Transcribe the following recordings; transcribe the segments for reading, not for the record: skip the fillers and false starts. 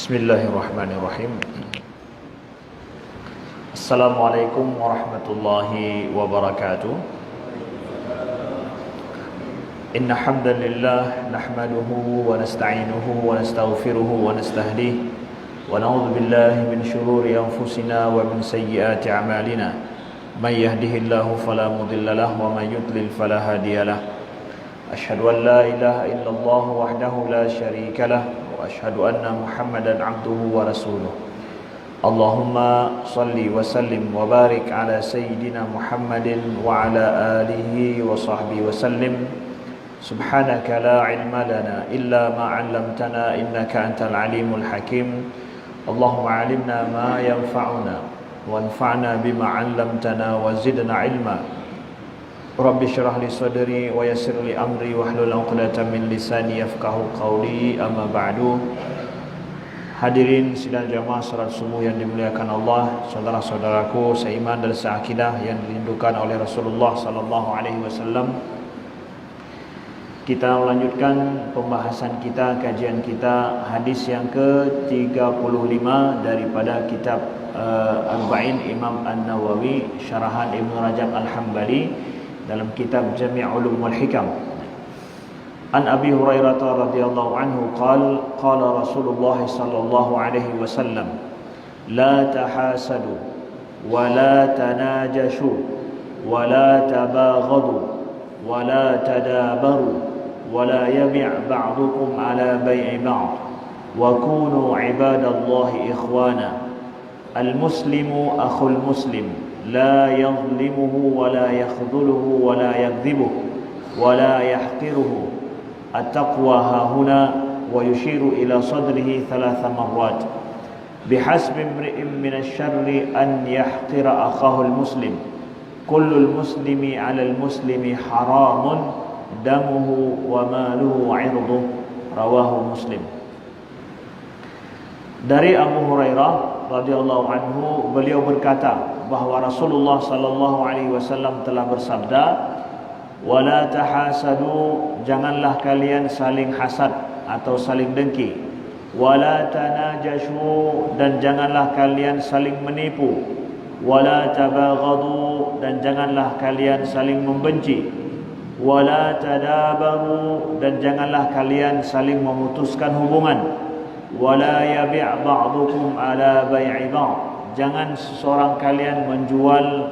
Bismillahirrahmanirrahim. Assalamualaikum warahmatullahi wabarakatuh. Inna hamdalillah nahmaduhu wa nasta'inuhu wa nastaghfiruhu wa nastahdihi wa na'udzu billahi min shururi anfusina wa min sayyiati a'malina. May yahdihillahu fala mudilla lahu wa may yudlil fala hadiya lahu. Asyhadu an la ilaha illallah wahdahu la syarika lahu wa asyhadu anna Muhammadan abduhu wa rasuluh. Allahumma salli wa sallim wa barik ala sayyidina Muhammadin wa ala alihi wa sahbihi wa sallim. Subhanaka la ilma lana illa ma 'allamtana innaka antal alimul hakim. Allahumma 'allimna ma yanfa'una wanfa'na bima 'allamtana wa zidna ilma. Rabbi syrah li sadri wa yassir li amri wahlul 'uqdatam min lisani yafqahu qawli, amma ba'du. Hadirin sidang jamaah salat subuh yang dimuliakan Allah, saudara-saudaraku seiman dan seakidah yang dirindukan oleh Rasulullah sallallahu alaihi wasallam. Kita melanjutkan pembahasan kita, kajian kita, hadis yang ke-35 daripada kitab Arba'in Imam An-Nawawi, syarahan Ibnu Rajab Al-Hambali dalam kitab Jami' Ulum wal Hikam. An Abi Hurairah radhiyallahu anhu qala Rasulullah sallallahu alaihi wasallam, la tahasadu wa la tanajashu wa la tabaghadu wa la tadabaru wa la yabi' ba'dukum ala bai'i ba'd wa kunu ibadallahi ikhwana. Al-muslimu akhul muslim لا يظلمه ولا يخذله ولا يكذبه ولا يحقره. التقوى ها هنا ويشير إلى صدره 3 مرات. بحسب امرئ من الشر أن يحقر أخاه المسلم. كل المسلم على المسلم حرام دمه وماله وعرضه. رواه مسلم. Dari Abu Hurairah radhiyallahu anhu, beliau berkata bahwa Rasulullah sallallahu alaihi wasallam telah bersabda, wala tahasadu, janganlah kalian saling hasad atau saling dengki, wala tanajashu, dan janganlah kalian saling menipu, wala tabaghadu, dan janganlah kalian saling membenci, wala tadabaru, dan janganlah kalian saling memutuskan hubungan, wala yabi' ba'dukum ala bai'i ba'd, jangan seseorang kalian menjual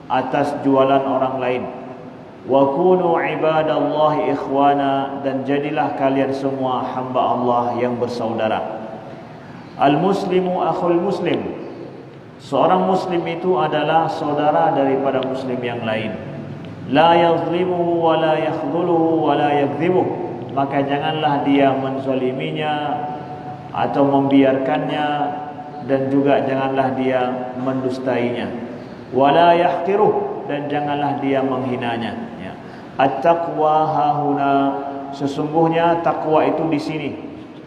atas jualan orang lain. Wa kunu ibadallahi ikhwana, dan jadilah kalian semua hamba Allah yang bersaudara. Al-muslimu akhul muslim, seorang muslim itu adalah saudara daripada muslim yang lain. La yazlimuhu wa la yakhdhuluhu wa la yakdzibuh, maka janganlah dia menzaliminya atau membiarkannya, dan juga janganlah dia mendustainya. Wala yahqiruh, dan janganlah dia menghinanya. Ya. At-taqwa hahuna, sesungguhnya takwa itu di sini.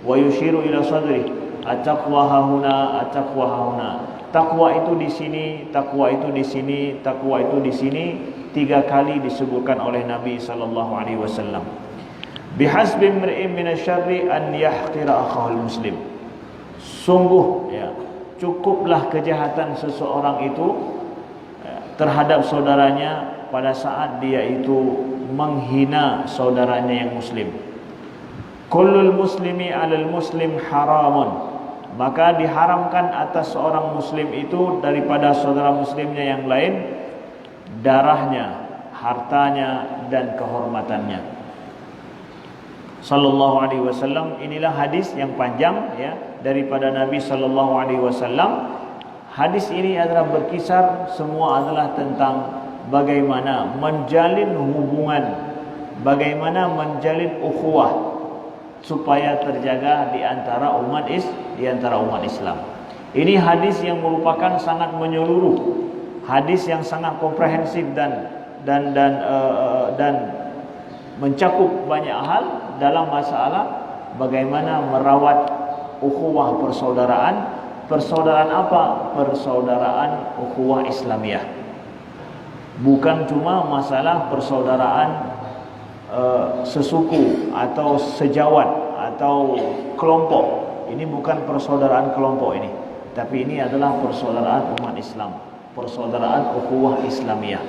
Wa yushiru ila sadri. At-taqwa hahuna, at-taqwa hahuna. Takwa itu di sini, takwa itu di sini, takwa itu di sini. 3 kali disebutkan oleh Nabi sallallahu alaihi wasallam. Bihasbi imri'in minasyarri an yahqira akhahul muslim. Sungguh, ya, cukuplah kejahatan seseorang itu terhadap saudaranya pada saat dia itu menghina saudaranya yang muslim. Kullul muslimi 'alal muslim haramun, maka diharamkan atas seorang muslim itu daripada saudara muslimnya yang lain darahnya, hartanya, dan kehormatannya. Sallallahu alaihi wasallam. Inilah hadis yang panjang, ya, daripada Nabi sallallahu alaihi wasallam. Hadis ini adalah berkisar, semua adalah tentang bagaimana menjalin hubungan, bagaimana menjalin ukhuwah supaya terjaga di antara umat Islam. Ini hadis yang merupakan sangat menyeluruh, hadis yang sangat komprehensif dan mencakup banyak hal dalam masalah bagaimana merawat ukhuwah persaudaraan. Persaudaraan apa? Persaudaraan ukhuwah Islamiyah. Bukan cuma masalah persaudaraan sesuku atau sejawat atau kelompok, Ini bukan persaudaraan kelompok ini, tapi ini adalah persaudaraan umat Islam, persaudaraan ukhuwah Islamiyah.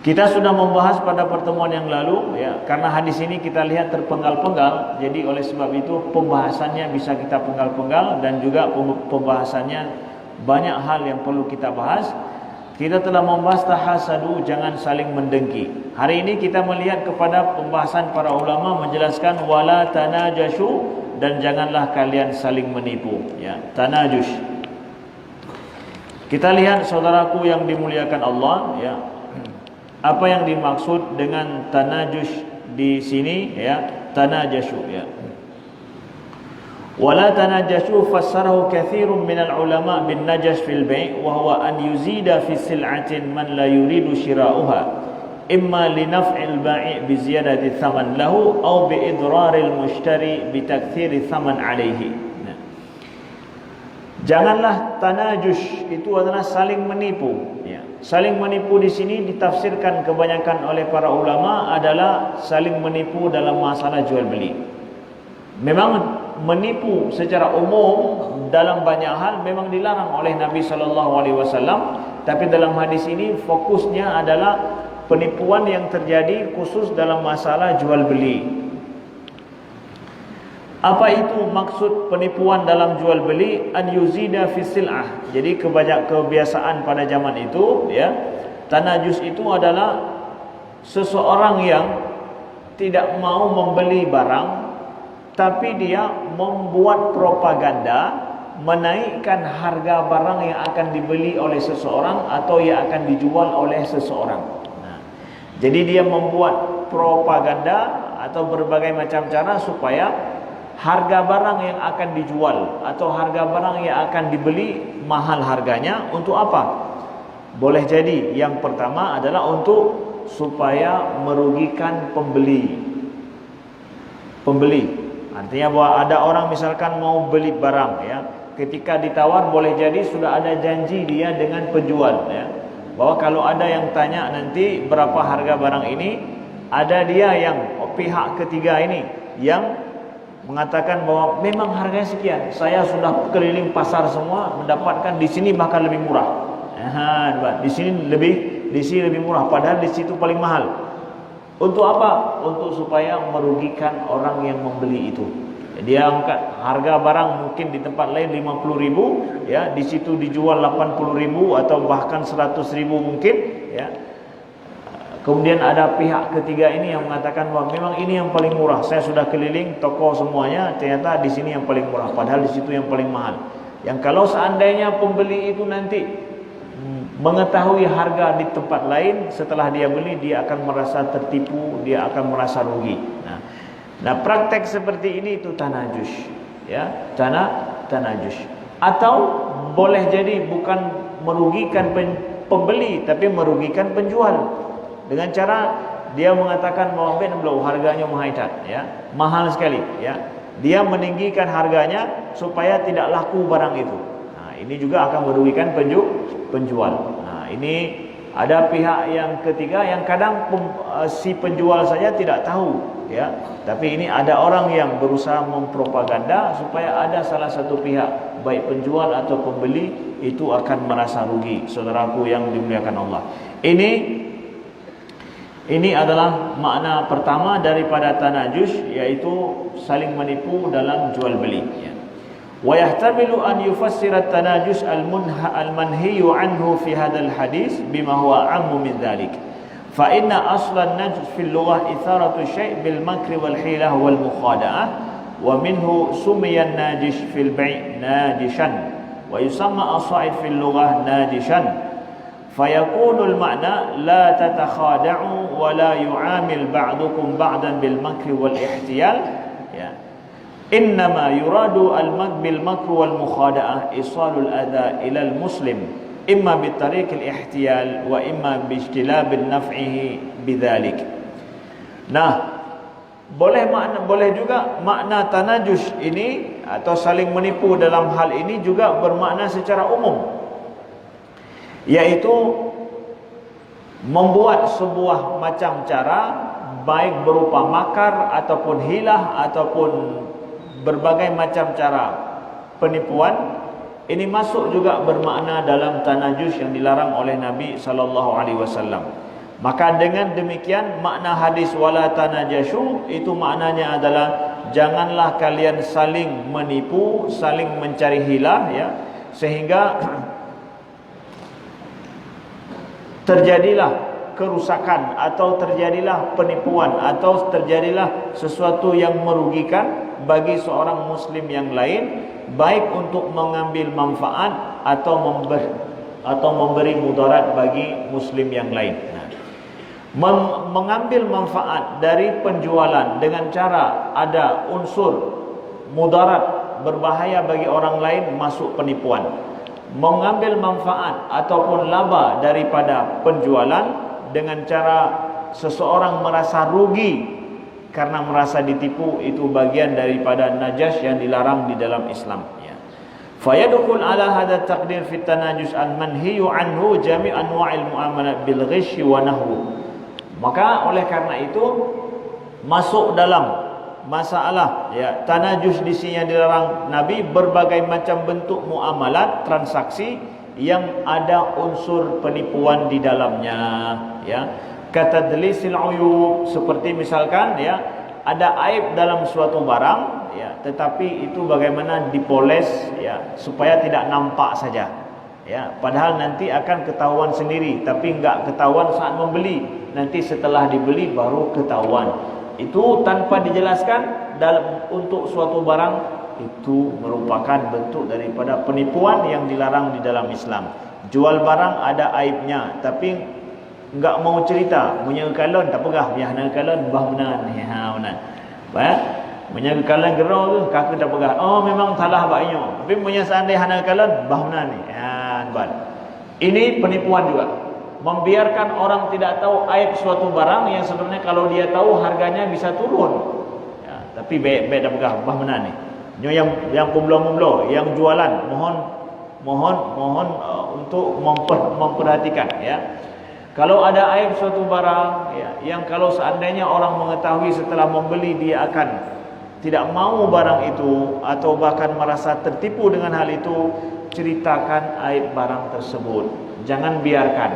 Kita sudah membahas pada pertemuan yang lalu ya, karena hadis ini kita lihat terpenggal-penggal, jadi oleh sebab itu pembahasannya bisa kita penggal-penggal dan juga pembahasannya banyak hal yang perlu kita bahas. Kita telah membahas tahasadu, jangan saling mendengki. Hari ini kita melihat kepada pembahasan para ulama menjelaskan wala tanajashu, dan janganlah kalian saling menipu ya, tanajush. Kita lihat saudaraku yang dimuliakan Allah ya, apa yang dimaksud dengan tanajush di sini ya, tanajashu ya. Wala tanajashu fassarahu katsirun minal ulama bin najash fil bai' wa huwa an yuzida fi sil'atin man la yuridu shira'uha imma li naf'il bai' bi ziyadati thaman lahu aw bi idraril mushtari bi takthiri thaman alayhi. Janganlah tanajush, itu adalah saling menipu ya. Saling menipu di sini ditafsirkan kebanyakan oleh para ulama adalah saling menipu dalam masalah jual beli. Memang menipu secara umum dalam banyak hal memang dilarang oleh Nabi SAW, tapi dalam hadis ini fokusnya adalah penipuan yang terjadi khusus dalam masalah jual beli. Apa itu maksud penipuan dalam jual beli? An yuzida fi sil'ah. Jadi kebiasaan pada zaman itu ya, tanajus itu adalah seseorang yang tidak mau membeli barang, tapi dia membuat propaganda menaikkan harga barang yang akan dibeli oleh seseorang atau yang akan dijual oleh seseorang. Jadi dia membuat propaganda atau berbagai macam cara supaya harga barang yang akan dijual atau harga barang yang akan dibeli mahal harganya. Untuk apa? Boleh jadi yang pertama adalah untuk supaya merugikan pembeli. Artinya bahwa ada orang misalkan mau beli barang ya, ketika ditawar boleh jadi sudah ada janji dia dengan penjual ya, bahwa kalau ada yang tanya nanti berapa harga barang ini, ada dia yang pihak ketiga ini yang mengatakan bahwa memang harganya sekian, saya sudah keliling pasar semua mendapatkan di sini bahkan lebih murah. Di sini lebih murah, padahal di situ paling mahal. Untuk apa? Untuk supaya merugikan orang yang membeli itu. Dia angkat harga barang mungkin di tempat lain 50.000 ya, di situ dijual 80.000 atau bahkan 100.000 mungkin ya. Kemudian ada pihak ketiga ini yang mengatakan bahwa memang ini yang paling murah. Saya sudah keliling toko semuanya, ternyata di sini yang paling murah, padahal di situ yang paling mahal. Yang kalau seandainya pembeli itu nanti mengetahui harga di tempat lain, setelah dia beli dia akan merasa tertipu, dia akan merasa rugi. Nah, praktek seperti ini itu tanajush ya, tanajush. Atau boleh jadi bukan merugikan pembeli tapi merugikan penjual. Dengan cara dia mengatakan bahwa harganya mahal sekali ya. Dia meninggikan harganya supaya tidak laku barang itu. Nah, ini juga akan merugikan penjual. Nah, ini ada pihak yang ketiga yang kadang si penjual saja tidak tahu ya, tapi ini ada orang yang berusaha mempropaganda supaya ada salah satu pihak, baik penjual atau pembeli, itu akan merasa rugi. Saudaraku yang dimuliakan Allah, ini adalah makna pertama daripada tanajush, yaitu saling menipu dalam jual beli ya. ويحتمل أن يفسر التناجش المنهي عنه في هذا الحديث بما هو أعم من ذلك فإن أصل النجش في اللغة إثارة الشيء بالمكر والحيلة والمخادعة ومنه سمي الناجش في البيع ناجشا ويسمى الصائد في اللغة ناجشا فيكون المعنى لا تتخادعوا ولا يعامل بعضكم بعضا بالمكر والاحتيال إنما يراد بالمكر والمخادعة إيصال الأذى إلى المسلم إما بطريق الاحتيال وإما باجتلاب نفعه بذلك. Nah, boleh juga makna tanajush ini atau saling menipu dalam hal ini juga bermakna secara umum, yaitu membuat sebuah macam cara baik berupa makar ataupun hilah ataupun berbagai macam cara penipuan. Ini masuk juga bermakna dalam tanajus yang dilarang oleh Nabi sallallahu alaihi wasallam. Maka dengan demikian makna hadis wala tanajashu itu maknanya adalah janganlah kalian saling menipu, saling mencari hilah, ya, sehingga terjadilah kerusakan atau terjadilah penipuan atau terjadilah sesuatu yang merugikan bagi seorang muslim yang lain, baik untuk mengambil manfaat atau memberi mudarat bagi muslim yang lain. Mengambil manfaat dari penjualan dengan cara ada unsur mudarat berbahaya bagi orang lain masuk penipuan. Mengambil manfaat ataupun laba daripada penjualan dengan cara seseorang merasa rugi karena merasa ditipu, itu bagian daripada najas yang dilarang di dalam Islam, ya. Fayadkhul ala hadha taqdir fi tanajus al-manhiyu anhu jami' anwa'il muamalat bil ghish wa nahwu. Maka oleh karena itu masuk dalam masalah, ya, tanajus di sini yang dilarang Nabi berbagai macam bentuk muamalat, transaksi yang ada unsur penipuan di dalamnya, ya. Katadlisil uyub, seperti misalkan, ya, ada aib dalam suatu barang, ya, tetapi itu bagaimana dipoles, ya, supaya tidak nampak saja, ya, padahal nanti akan ketahuan sendiri, tapi enggak ketahuan saat membeli, nanti setelah dibeli baru ketahuan. Itu tanpa dijelaskan dalam untuk suatu barang, itu merupakan bentuk daripada penipuan yang dilarang di dalam Islam. Jual barang ada aibnya, tapi enggak mau cerita, punya kalon tak pegah, punya hana kalon bah benar ni, ha benar. Baik, punya kalon gerau tu kaki tak pegah. Oh memang salah baknya. Tapi punya seandai hana kalon bah benar ni. Ha bal. Ini penipuan juga. Membiarkan orang tidak tahu aib suatu barang yang sebenarnya kalau dia tahu harganya bisa turun. Ya, tapi baik tak pegah bah benar ni. Yang pembelah-pembelah, yang jualan, mohon untuk memperhatikan, ya. Kalau ada aib suatu barang, ya, yang kalau seandainya orang mengetahui setelah membeli dia akan tidak mau barang itu atau bahkan merasa tertipu dengan hal itu, ceritakan aib barang tersebut. Jangan biarkan.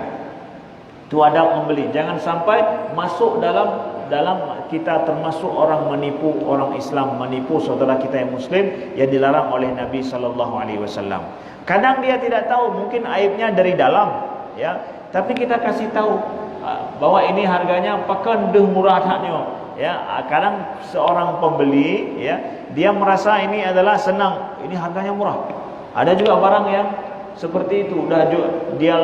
Itu adab membeli. Jangan sampai masuk dalam kita termasuk orang menipu, orang Islam menipu saudara kita yang muslim yang dilarang oleh Nabi sallallahu alaihi wasallam. Kadang dia tidak tahu, mungkin aibnya dari dalam, ya. Tapi kita kasih tahu bahwa ini harganya pakan deh murah hatnya, ya. Kadang seorang pembeli, ya, dia merasa ini adalah senang, ini harganya murah. Ada juga barang yang seperti itu, dia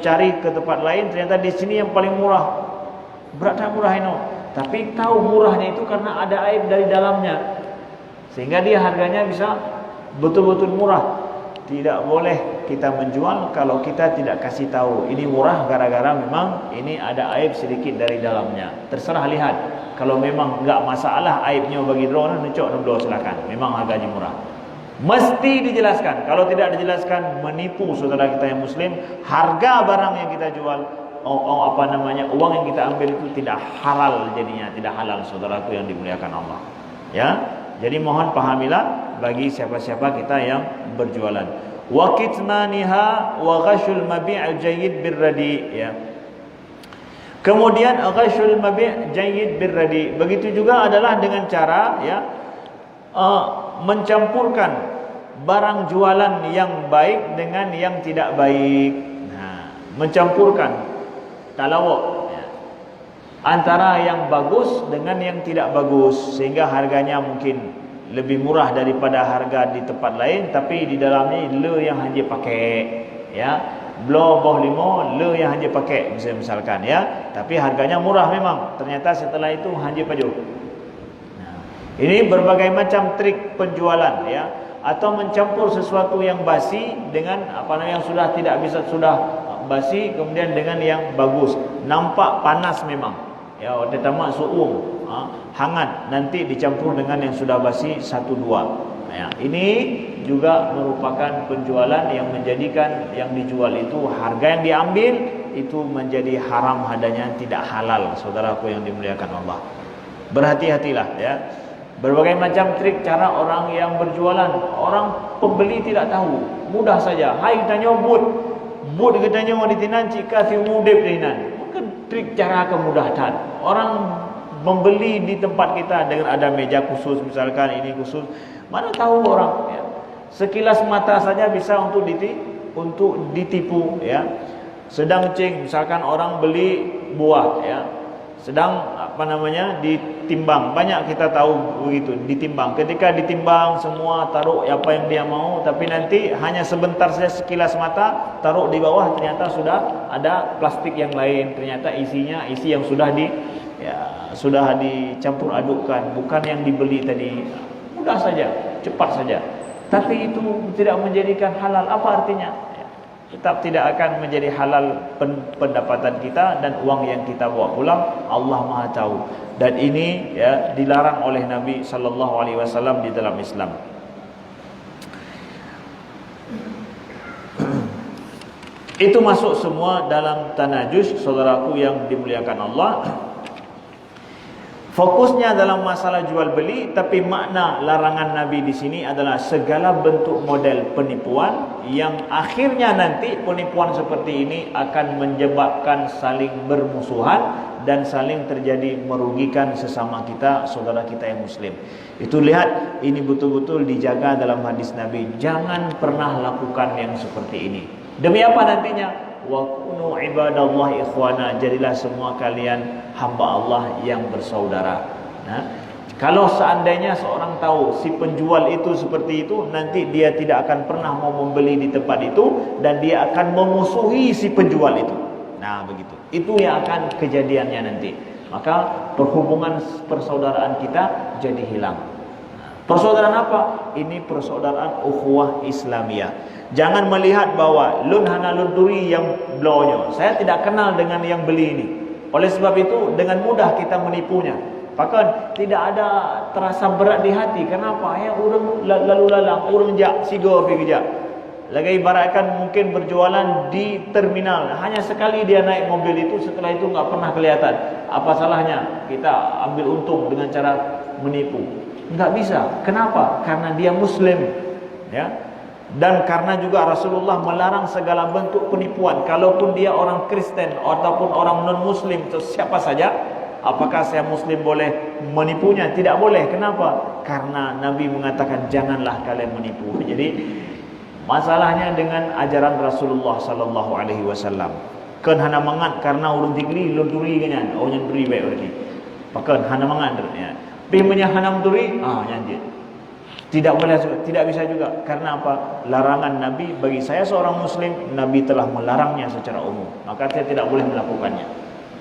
cari ke tempat lain, ternyata di sini yang paling murah. Berat tak murah ini, tapi tahu murahnya itu karena ada aib dari dalamnya, sehingga dia harganya bisa betul-betul murah. Tidak boleh kita menjual kalau kita tidak kasih tahu ini murah gara-gara memang ini ada aib sedikit dari dalamnya. Terserah lihat. Kalau memang enggak masalah aibnya bagi drone, necok dulu silakan. Memang harganya murah. Mesti dijelaskan. Kalau tidak dijelaskan, menipu saudara kita yang muslim. Harga barang yang kita jual, uang yang kita ambil itu tidak halal jadinya, tidak halal saudaraku yang dimuliakan Allah. Ya. Jadi mohon pahamilah bagi siapa-siapa kita yang berjualan. Wa kitmaniha wa ghashul mabi' jayyid birradi, ya. Kemudian ghashul mabi' jayyid birradi, begitu juga adalah dengan cara, ya, mencampurkan barang jualan yang baik dengan yang tidak baik. Nah, mencampurkan talawuk, ya, antara yang bagus dengan yang tidak bagus, sehingga harganya mungkin lebih murah daripada harga di tempat lain, tapi di dalamnya le yang hanya pakai, ya, blow boh limo le yang hanya pakai misalkan, ya, tapi harganya murah memang, ternyata setelah itu hanya paju. Nah, ini berbagai macam trik penjualan, ya, atau mencampur sesuatu yang basi dengan yang sudah tidak bisa, sudah basi kemudian dengan yang bagus, nampak panas memang, ya, terutama suum, hangat, nanti dicampur dengan yang sudah basi 1-2. Ya, ini juga merupakan penjualan yang menjadikan yang dijual itu harga yang diambil itu menjadi haram, adanya tidak halal, saudaraku yang dimuliakan Allah. Berhati-hatilah, ya. Berbagai macam trik cara orang yang berjualan. Orang pembeli tidak tahu. Mudah saja. Hai tanya but. But kita tanya di tinan cika si mudep tinan. Mungkin trik cara kemudahan. Orang membeli di tempat kita dengan ada meja khusus misalkan ini khusus. Mana tahu orang ya. Sekilas mata saja bisa untuk ditipu ya. Sedang ceng misalkan orang beli buah ya. Sedang ditimbang. Banyak kita tahu begitu, ditimbang. Ketika ditimbang semua taruh apa yang dia mau, tapi nanti hanya sebentar saja sekilas mata taruh di bawah ternyata sudah ada plastik yang lain. Ternyata isinya isi yang sudah dicampur adukkan, bukan yang dibeli tadi. Mudah saja, cepat saja. Tapi itu tidak menjadikan halal. Apa artinya? Tetap tidak akan menjadi halal pendapatan kita dan uang yang kita bawa pulang. Allah Maha tahu. Dan ini ya dilarang oleh Nabi sallallahu alaihi wasallam di dalam Islam. Itu masuk semua dalam tanajus, saudaraku yang dimuliakan Allah. Fokusnya dalam masalah jual beli, tapi makna larangan Nabi di sini adalah segala bentuk model penipuan yang akhirnya nanti penipuan seperti ini akan menyebabkan saling bermusuhan dan saling terjadi merugikan sesama kita, saudara kita yang muslim. Itu lihat, ini betul-betul dijaga dalam hadis Nabi. Jangan pernah lakukan yang seperti ini. Demi apa nantinya? Wa kunu ibadallahi ikhwana, jadilah semua kalian hamba Allah yang bersaudara. Nah, kalau seandainya seorang tahu si penjual itu seperti itu, nanti dia tidak akan pernah mau membeli di tempat itu dan dia akan memusuhi si penjual itu. Nah, begitu. Itu yang akan kejadiannya nanti. Maka perhubungan persaudaraan kita jadi hilang. Persaudaraan apa? Ini persaudaraan ukhuwah Islamiyah. Jangan melihat bahwa lun hana lun turi yang blonyo. Saya tidak kenal dengan yang beli ini. Oleh sebab itu dengan mudah kita menipunya. Bahkan tidak ada terasa berat di hati. Kenapa? Ya orang lalu lalang, orang jak sigo pergi jak. Lagi ibaratkan mungkin berjualan di terminal. Hanya sekali dia naik mobil itu, setelah itu enggak pernah kelihatan. Apa salahnya kita ambil untung dengan cara menipu? Enggak bisa. Kenapa? Karena dia muslim. Ya. Dan karena juga Rasulullah melarang segala bentuk penipuan. Kalaupun dia orang Kristen ataupun orang non-Muslim, siapa saja, apakah saya Muslim boleh menipunya? Tidak boleh. Kenapa? Karena Nabi mengatakan janganlah kalian menipu. Jadi masalahnya dengan ajaran Rasulullah sallallahu alaihi wasallam. Kan hana mangat karena urang tinggi luturi kanyan, oh nyan duri baik berarti. Pakan hana mangat ya. Pi menya hana duri, nyan. Tidak boleh, tidak bisa juga. Karena apa? Larangan Nabi bagi saya seorang muslim, Nabi telah melarangnya secara umum. Maka saya tidak boleh melakukannya.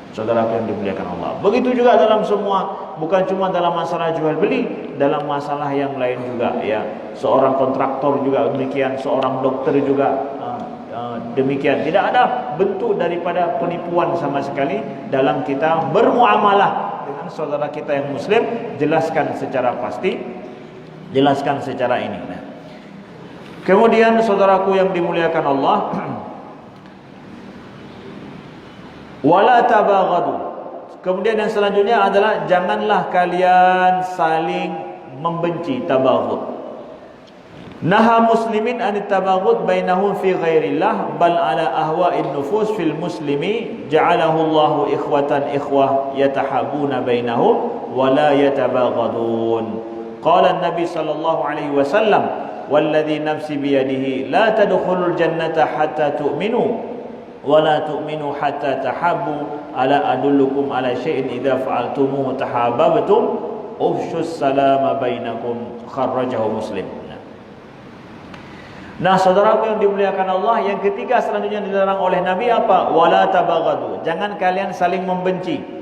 Saudara yang dimuliakan Allah. Begitu juga dalam semua, bukan cuma dalam masalah jual beli, dalam masalah yang lain juga ya. Seorang kontraktor juga demikian, seorang dokter juga demikian. Tidak ada bentuk daripada penipuan sama sekali dalam kita bermuamalah dengan saudara kita yang muslim. Jelaskan secara pasti. Jelaskan secara ini. Nah. Kemudian saudaraku yang dimuliakan Allah, wala tabaghadu. Kemudian yang selanjutnya adalah janganlah kalian saling membenci, tabaghud. Naha muslimin an tabaghud bainahum fi ghairillah bal ala ahwa'in nufus fil muslimi ja'alahu Allahu ikhwatan ikhwah yatahabuna bainahum wa la yatabaghadun. Qala an-nabi sallallahu alaihi wasallam walladhi nafsi biyadihi la tadkhulul jannata hatta tu'minu wa la tu'minu hatta tahabbu ala adullukum ala syai'in idza fa'altumuhu tahabbtum ufshus salama bainakum kharrajahu Muslim. Nah, saudaraku yang dimuliakan Allah, yang ketiga selanjutnya dilarang oleh Nabi apa? Wala tabaghadu. Jangan kalian saling membenci.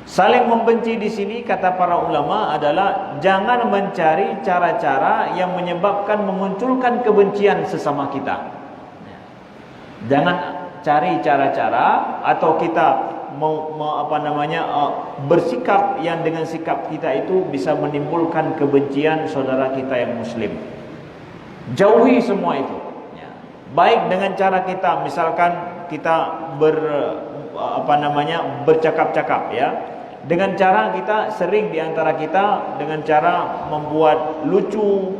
Saling membenci di sini kata para ulama adalah jangan mencari cara-cara yang menyebabkan memunculkan kebencian sesama kita. Jangan cari cara-cara atau kita bersikap yang dengan sikap kita itu bisa menimbulkan kebencian saudara kita yang muslim. Jauhi semua itu. Baik dengan cara kita, misalkan kita bercakap-cakap ya. Dengan cara kita sering di antara kita dengan cara membuat lucu,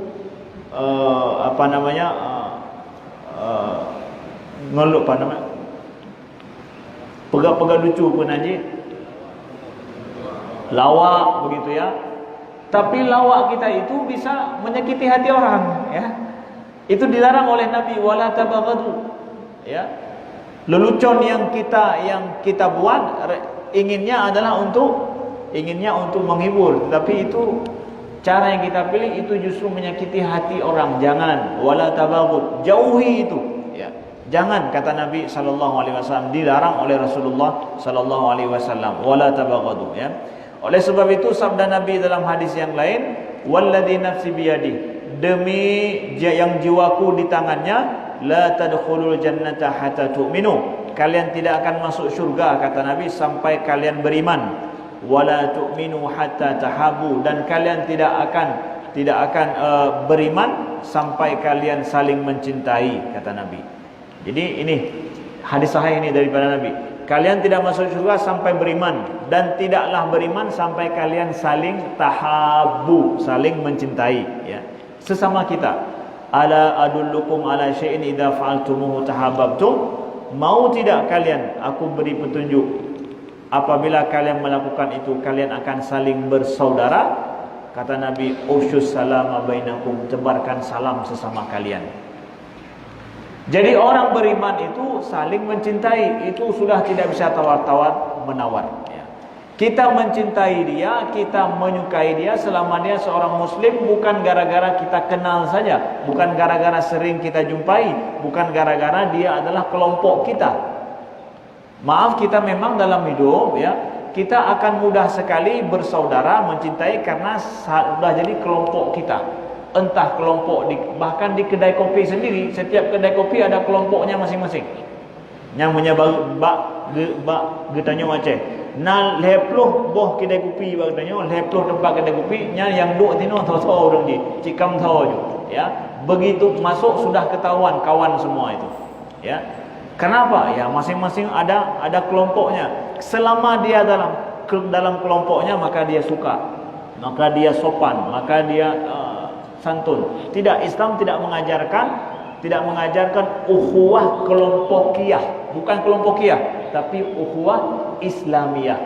ngeluh apa namanya, pegang-pegang lucu pun aja, lawak begitu ya. Tapi lawak kita itu bisa menyakiti hati orang, ya. Itu dilarang oleh Nabi, wala tabaghadu, ya. Lelucon yang kita buat inginnya untuk menghibur, tapi itu cara yang kita pilih itu justru menyakiti hati orang. Jangan, wala tabaghud, jauhi itu, ya. Jangan, kata Nabi sallallahu alaihi wasallam, dilarang oleh Rasulullah sallallahu alaihi wasallam, wala tabaghadu, ya. Oleh sebab itu sabda Nabi dalam hadis yang lain, walladzi nafsi biyadi, demi yang jiwaku di tangannya, la tadkhulul jannata hatta tu'minu, kalian tidak akan masuk syurga, kata Nabi, sampai kalian beriman. Wala tu'minu hatta tahabu, dan kalian tidak akan beriman sampai kalian saling mencintai, kata Nabi. Jadi ini hadis sahih ini daripada Nabi. Kalian tidak masuk surga sampai beriman, dan tidaklah beriman sampai kalian saling tahabu, saling mencintai, ya, sesama kita. Ala adullukum ala syai'in idza fa'altumuhu tahabbtum, mau tidak kalian aku beri petunjuk, apabila kalian melakukan itu kalian akan saling bersaudara. Kata Nabi, ufsyus salama bainakum, tebarkan salam sesama kalian. Jadi orang beriman itu saling mencintai, itu sudah tidak bisa tawar-tawar menawar, ya. Kita mencintai dia, kita menyukai dia selama dia seorang muslim, bukan gara-gara kita kenal saja, bukan gara-gara sering kita jumpai, bukan gara-gara dia adalah kelompok kita. Maaf, kita memang dalam hidup, ya, kita akan mudah sekali bersaudara, mencintai karena sudah jadi kelompok kita. Entah kelompok bahkan di kedai kopi sendiri, setiap kedai kopi ada kelompoknya masing-masing. Yang menyebab getanya macam na leploh boh kedai kopi bagtanya, leploh tempat kedai kopi nya yang duk tino tho orang di cikam tho je, ya. Begitu masuk sudah ketahuan kawan semua itu, ya. Kenapa? Ya masing-masing ada kelompoknya. Selama dia dalam kelompoknya, maka dia suka, maka dia sopan, maka dia santun. Islam tidak mengajarkan ukhuwah kelompokiyah, bukan kelompokiyah, tapi ukhuwah Islamiyah.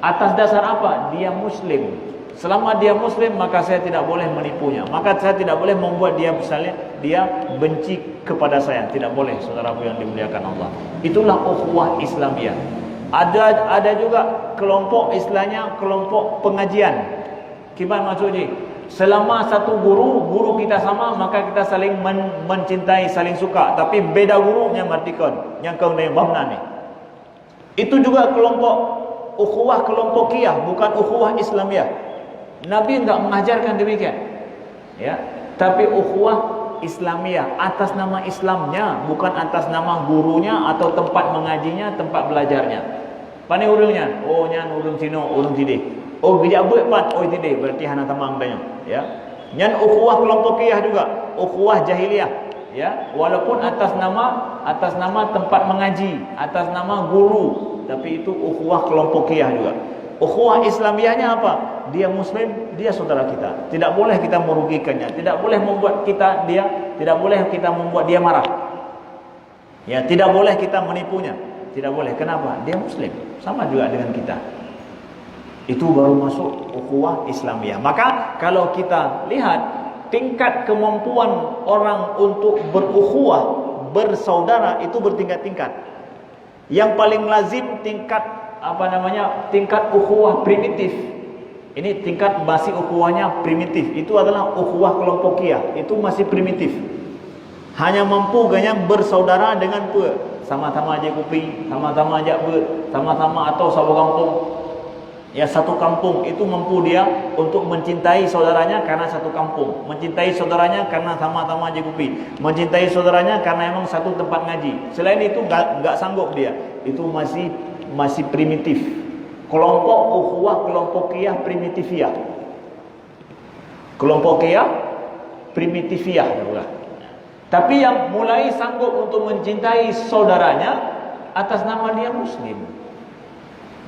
Atas dasar apa? Dia muslim. Selama dia muslim, maka saya tidak boleh menipunya, maka saya tidak boleh membuat dia misalnya dia benci kepada saya. Tidak boleh, saudaraku yang dimuliakan Allah. Itulah ukhuwah Islamiyah. Ada juga kelompok, istilahnya kelompok pengajian. Gimana maksudnya? Selama satu guru kita sama, maka kita saling mencintai, saling suka. Tapi beda guru yang martikon, yang kau yang bamna ni. Itu juga kelompok ukhuwah kelompokiyah, bukan ukhuwah Islamiyah. Nabi enggak mengajarkan demikian, ya. Tapi ukhuwah Islamiyah atas nama Islamnya, bukan atas nama gurunya atau tempat mengajinya, tempat belajarnya. Pane urungnya? Oh nyan urung Cino, urung Cide. Oh bijak buat pat, oh tidak, berarti hana tamang tanya, ya. Nyan ukhuwah kelompokiyah juga, ukhuwah jahiliyah, ya. Walaupun atas nama tempat mengaji, atas nama guru, tapi itu ukhuwah kelompokiyah juga. Ukhuwah Islamiyahnya apa? Dia muslim, dia saudara kita. Tidak boleh kita merugikannya, tidak boleh membuat tidak boleh kita membuat dia marah. Ya, tidak boleh kita menipunya. Tidak boleh. Kenapa? Dia muslim, sama juga dengan kita. Itu baru masuk ukhuwah Islamiyah. Maka kalau kita lihat tingkat kemampuan orang untuk berukhuwah, bersaudara itu bertingkat-tingkat. Yang paling lazim tingkat tingkat ukhuwah primitif. Ini tingkat basi ukhuwahnya primitif. Itu adalah ukhuwah kelompokiyah. Itu masih primitif. Hanya mampu ganyang bersaudara dengan sama-sama aja kopi, sama-sama aja sama-sama atau satu kampung. Ya, satu kampung itu mampu dia untuk mencintai saudaranya karena satu kampung, mencintai saudaranya karena sama-sama aja kopi, mencintai saudaranya karena emang satu tempat ngaji. Selain itu enggak sanggup dia. Itu masih primitif. Kelompok ukhuwah kelompokiyah primitifiyah. Kelompokiyah primitifiyah juga. Tapi yang mulai sanggup untuk mencintai saudaranya atas nama dia muslim.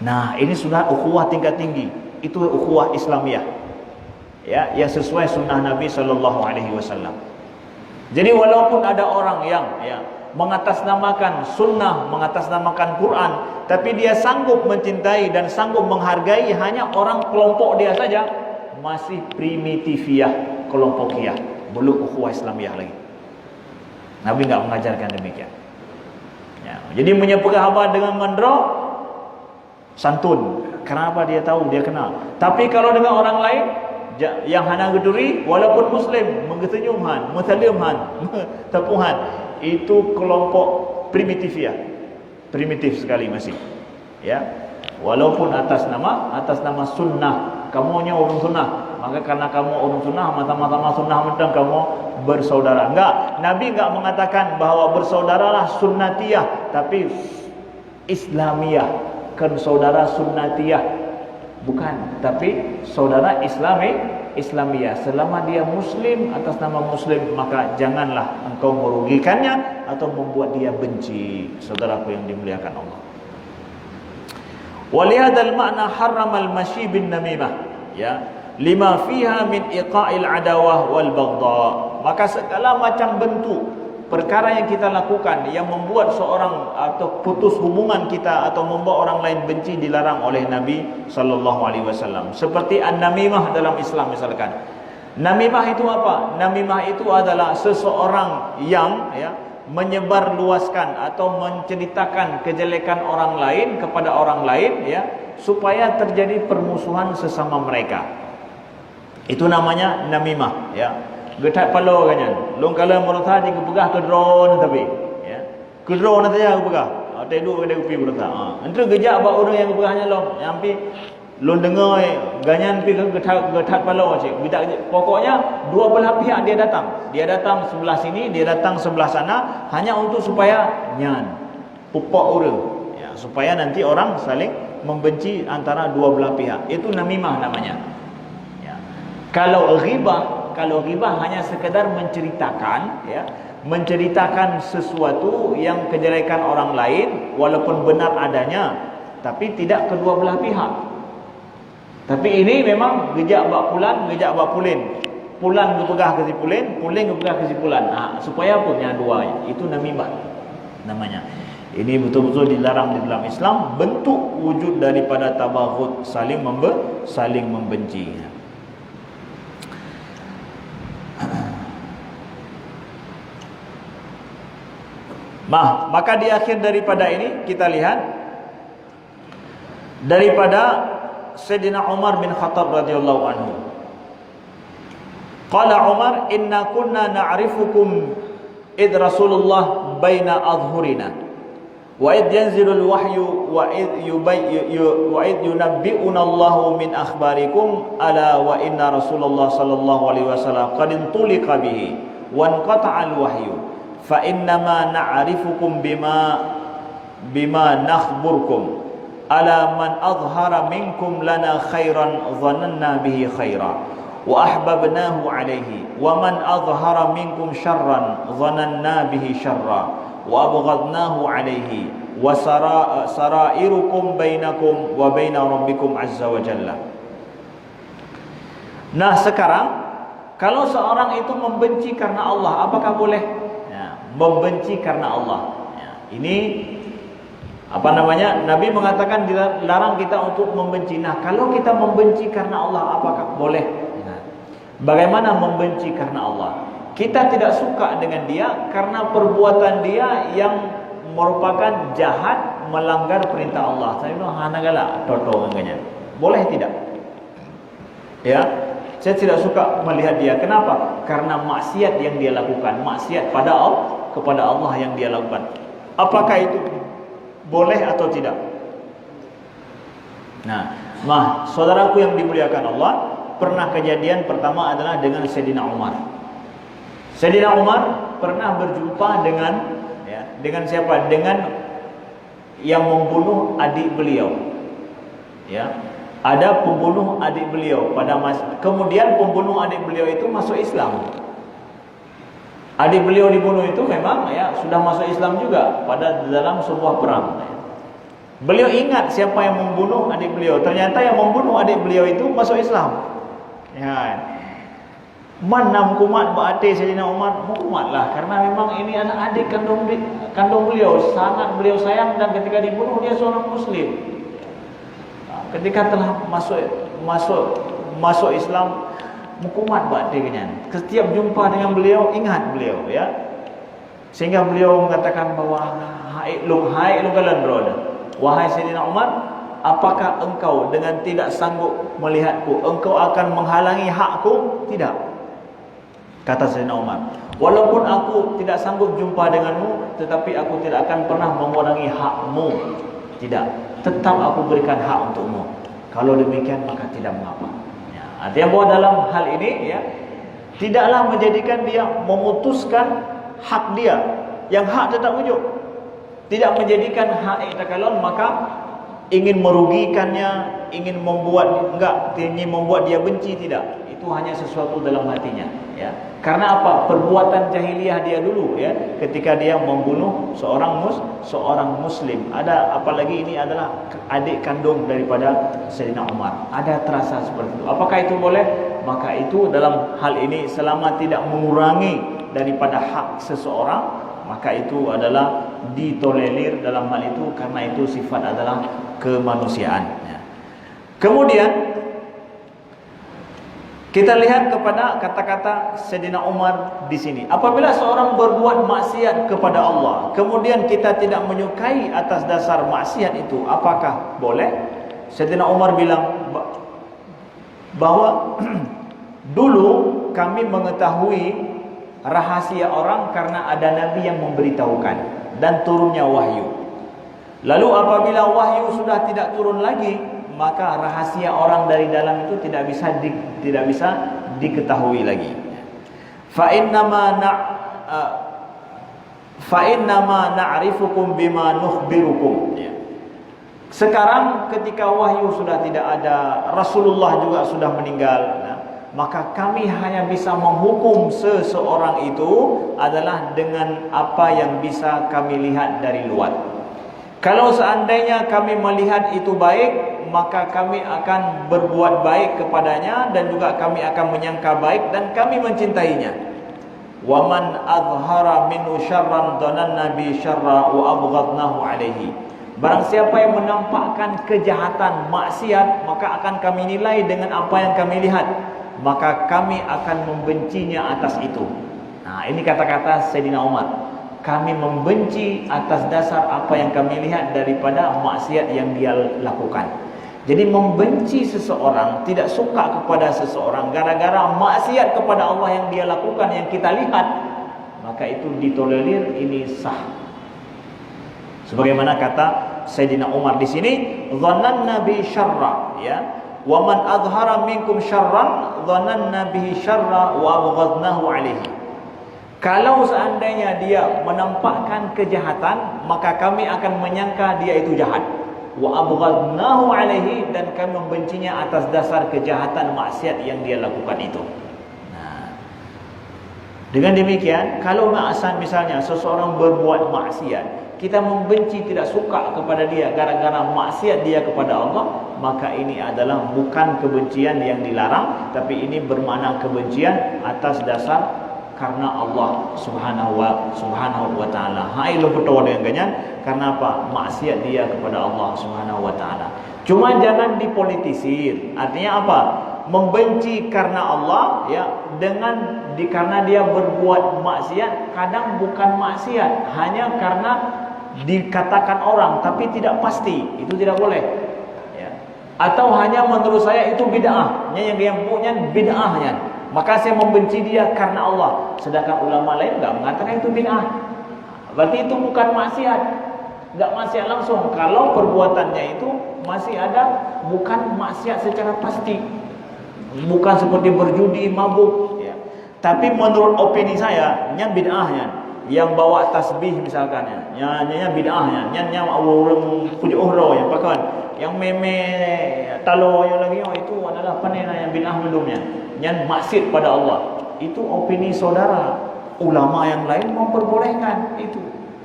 Nah, ini sudah ukhuwah tingkat tinggi. Itu ukhuwah Islamiyah. Ya, yang sesuai sunnah Nabi sallallahu alaihi wasallam. Jadi walaupun ada orang yang mengatasnamakan sunnah, mengatasnamakan Quran, tapi dia sanggup mencintai dan sanggup menghargai hanya orang kelompok dia saja, masih primitifiyah, kelompokiyah, belum ukhuwah Islamiyah lagi. Nabi enggak mengajarkan demikian. Ya, jadi menyebut khabar dengan mandra santun. Kenapa dia tahu, dia kenal. Tapi kalau dengan orang lain yang hana geduri, walaupun muslim, mengetenyumhan, mutalimhan, tepuhan, itu kelompok primitifiyah. Primitif sekali masih. Ya. Walaupun atas nama sunnah, kamu hanya orang sunnah, maka karena kamu orang sunnah, mata-mata sunnah macam kamu bersaudara. Enggak, Nabi enggak mengatakan bahwa bersaudaralah sunnatiyah, tapi Islamiyah, kan saudara sunnatiyah. Bukan, tapi saudara Islamiyah. Selama dia muslim atas nama muslim, maka janganlah engkau merugikannya atau membuat dia benci. Saudaraku yang dimuliakan Allah. Walihadzal ma'na harramal masyi bin namimah, ya, lima fiha min iqa'il adawah wal baghdha. Maka segala macam bentuk perkara yang kita lakukan yang membuat seorang atau putus hubungan kita atau membuat orang lain benci dilarang oleh Nabi sallallahu alaihi wasallam. Seperti an-namimah dalam Islam misalkan. Namimah itu apa? Namimah itu adalah seseorang yang menyebar luaskan atau menceritakan kejelekan orang lain kepada orang lain, ya, supaya terjadi permusuhan sesama mereka. Itu namanya namimah, ya. Getak palo kanyan. Long kala merotha di kepegah ke drone tapi, ya. Ke drone saja kepegah. Teduk ke upi merotha. Entru gejak ba orang yang kepegahnya long. Nyampi long dengar ganyan pi ke getak palo cik. Pokoknya dua belah pihak dia datang. Dia datang sebelah sini, dia datang sebelah sana hanya untuk supaya nyan pupok orang. Ya, supaya nanti orang saling membenci antara dua belah pihak. Itu namimah namanya. Ya. Kalau ghibah hanya sekedar menceritakan, ya, menceritakan sesuatu yang kejelekan orang lain walaupun benar adanya, tapi tidak kedua belah pihak. Tapi ini memang gejak bak pulan, gejak bak pulin. Pulan kepegah ke si pulin, pulin kepegah ke si pulan. Supaya apa? Yang dua. Itu namimah namanya. Ini betul-betul dilarang di dalam Islam, bentuk wujud daripada tabaghut, saling membenci. Maka di akhir daripada ini kita lihat daripada Sayyidina Umar bin Khattab radhiyallahu anhu. Qala Umar, inna kunna na'rifukum id Rasulullah baina adhurina wa id yanzilul wahyu wa id yunabbi'una Allahu min akhbarikum ala wa inna Rasulullah sallallahu alaihi wasallam qad intulika bihi wa anqata'al wahyu fa innama na'rifukum bima nakhburkum ala man adhara minkum lana khairan dhananna bihi khaira wa ahbabnahu alayhi wa man adhara minkum syarran dhananna bihi syarra wa abghadnahu alayhi wa sarairukum bainakum wa baina rabbikum azza wa jalla. Nah, sekarang kalau seorang itu membenci karena Allah, apakah boleh? Membenci karena Allah. Ini Nabi mengatakan dilarang kita untuk membenci. Nah, kalau kita membenci karena Allah, apakah boleh? Bagaimana membenci karena Allah? Kita tidak suka dengan dia karena perbuatan dia yang merupakan jahat, melanggar perintah Allah. Saya bilang hanagala toto angkanya. Boleh tidak? Ya. Saya tidak suka melihat dia. Kenapa? Karena maksiat yang dia lakukan, maksiat kepada Allah yang dia lakukan. Apakah itu boleh atau tidak? Nah, saudaraku yang dimuliakan Allah, pernah kejadian pertama adalah dengan Sayyidina Umar. Sayyidina Umar pernah berjumpa dengan siapa? Dengan yang membunuh adik beliau. Ya. Ada pembunuh adik beliau kemudian pembunuh adik beliau itu masuk Islam. Adik beliau dibunuh itu memang sudah masuk Islam juga pada dalam sebuah perang. Beliau ingat siapa yang membunuh adik beliau. Ternyata yang membunuh adik beliau itu masuk Islam. Ya. Mana hukumat berarti Sayyidina Umar? Hukumatlah, karena memang ini anak adik kandung beliau, sangat beliau sayang, dan ketika dibunuh dia seorang muslim. Ketika telah masuk Islam, hukumat berarti kenyan. Setiap jumpa dengan beliau ingat beliau, ya. Sehingga beliau mengatakan bahwa hai lungalandron, wahai Sayyidina Umar, apakah engkau dengan tidak sanggup melihatku, engkau akan menghalangi hakku? Tidak. Kata Sayyidina Umar, walaupun aku tidak sanggup jumpa denganmu, tetapi aku tidak akan pernah mengurangi hakmu. Tidak, tetap aku berikan hak untukmu. Kalau demikian maka tidak mengapa. Ya, artinya bahwa dalam hal ini, ya, tidaklah menjadikan dia memutuskan hak dia, yang hak tetap wujud. Tidak menjadikan hak itakalon maka ingin merugikannya, ingin membuat dia benci, tidak. Itu hanya sesuatu dalam hatinya, ya. Karena apa? Perbuatan jahiliyah dia dulu, ya, ketika dia membunuh seorang muslim. Ada, apalagi ini adalah adik kandung daripada Sayyidina Umar. Ada terasa seperti itu. Apakah itu boleh? Maka itu dalam hal ini selama tidak mengurangi daripada hak seseorang, maka itu adalah ditolerir dalam hal itu, karena itu sifat adalah kemanusiaan, ya. Kemudian kita lihat kepada kata-kata Sayyidina Umar di sini. Apabila seorang berbuat maksiat kepada Allah, kemudian kita tidak menyukai atas dasar maksiat itu, apakah boleh? Sayyidina Umar bilang bahwa dulu kami mengetahui rahasia orang karena ada nabi yang memberitahukan dan turunnya wahyu. Lalu apabila wahyu sudah tidak turun lagi, maka rahasia orang dari dalam itu tidak bisa diketahui lagi. Fa innama na'rifukum bima nukhbirukum. Sekarang ketika wahyu sudah tidak ada, Rasulullah juga sudah meninggal, maka kami hanya bisa menghukum seseorang itu adalah dengan apa yang bisa kami lihat dari luar. Kalau seandainya kami melihat itu baik, maka kami akan berbuat baik kepadanya, dan juga kami akan menyangka baik dan kami mencintainya. Wa man azhara minhu syarran dhananna bi syarra wa abghadnahu alaihi. Barang siapa yang menampakkan kejahatan, maksiat, maka akan kami nilai dengan apa yang kami lihat, maka kami akan membencinya atas itu. Nah, ini kata-kata Sayyidina Umar. Kami membenci atas dasar apa yang kami lihat daripada maksiat yang dia lakukan. Jadi membenci seseorang, tidak suka kepada seseorang gara-gara maksiat kepada Allah yang dia lakukan, yang kita lihat, maka itu ditolerir, ini sah. Sebagaimana kata Sayyidina Umar di sini, dhananna bi syarra, ya. Wa man azhara minkum syarran dhananna bihi syarra wa abghadnahu alaihi. Kalau seandainya dia menampakkan kejahatan, maka kami akan menyangka dia itu jahat. Wa abghadnahu alaihi, dan kami membencinya atas dasar kejahatan maksiat yang dia lakukan itu. Nah, dengan demikian, kalau misalnya seseorang berbuat maksiat, kita membenci, tidak suka kepada dia gara-gara maksiat dia kepada Allah, maka ini adalah bukan kebencian yang dilarang, tapi ini bermakna kebencian atas dasar karena Allah subhanahu wa ta'ala. Hai lo betul dengan ganyan. Karena apa? Maksiat dia kepada Allah subhanahu wa ta'ala. Cuma jangan dipolitisir. Artinya apa? Membenci karena Allah, ya, karena dia berbuat maksiat. Kadang bukan maksiat, hanya karena dikatakan orang tapi tidak pasti. Itu tidak boleh, ya. Atau hanya menurut saya itu bid'ah. Yang punya bid'ahnya, maka saya membenci dia karena Allah. Sedangkan ulama lain enggak mengatakan itu bid'ah. Berarti itu bukan maksiat. Enggak maksiat langsung. Kalau perbuatannya itu masih ada, bukan maksiat secara pasti. Bukan seperti berjudi, mabuk, ya. Tapi menurut opini saya, nya bid'ahnya. Yang bawa tasbih misalkan, ya. Nya bid'ahnya. Nya orang puji uhro yang pakai. Yang meme talo yang lagi, itu adalah panena yang bid'ah belumnya. Yang maksiat pada Allah. Itu opini saudara. Ulama yang lain memperbolehkan itu.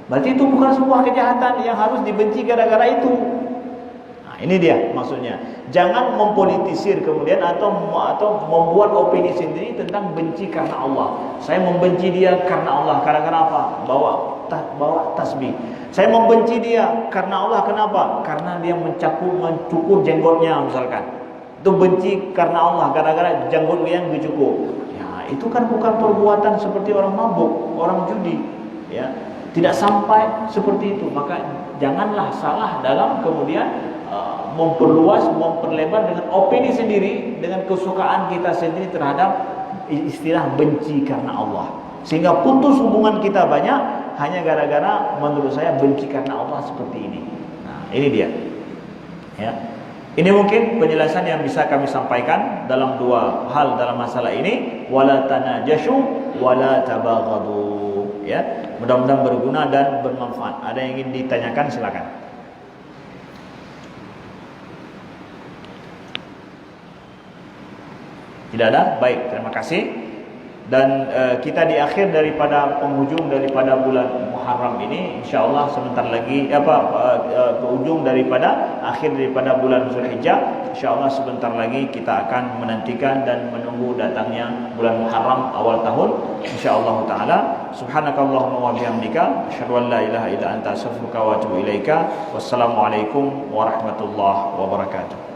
Berarti itu bukan sebuah kejahatan yang harus dibenci gara-gara itu. Ini dia maksudnya. Jangan mempolitisir kemudian atau membuat opini sendiri tentang benci karena Allah. Saya membenci dia karena Allah. Karena apa? Bawa tasbih. Saya membenci dia karena Allah. Kenapa? Karena dia mencukur jenggotnya misalkan. Itu benci karena Allah. Gara-gara jenggotnya yang dicukur. Ya, itu kan bukan perbuatan seperti orang mabuk, orang judi. Ya, tidak sampai seperti itu. Maka janganlah salah dalam kemudian memperlebar dengan opini sendiri, dengan kesukaan kita sendiri terhadap istilah benci karena Allah, sehingga putus hubungan kita banyak hanya gara-gara menurut saya benci karena Allah seperti ini. Nah, ini dia. Ya. Ini mungkin penjelasan yang bisa kami sampaikan dalam dua hal dalam masalah ini. Wala tanajashu wala tabaghadu. Ya, mudah-mudahan berguna dan bermanfaat. Ada yang ingin ditanyakan, silakan. Tidak ada? Baik, terima kasih. Dan kita di akhir daripada penghujung daripada bulan Muharram ini, insyaallah sebentar lagi ke ujung daripada akhir daripada bulan Zulhijjah, insyaallah sebentar lagi kita akan menantikan dan menunggu datangnya bulan Muharram awal tahun, insyaallah taala. Subhanakallahumma wa bihamdika asyhadu an la ilaha illa anta astaghfiruka wa atubu ilaika. Wassalamualaikum warahmatullahi wabarakatuh.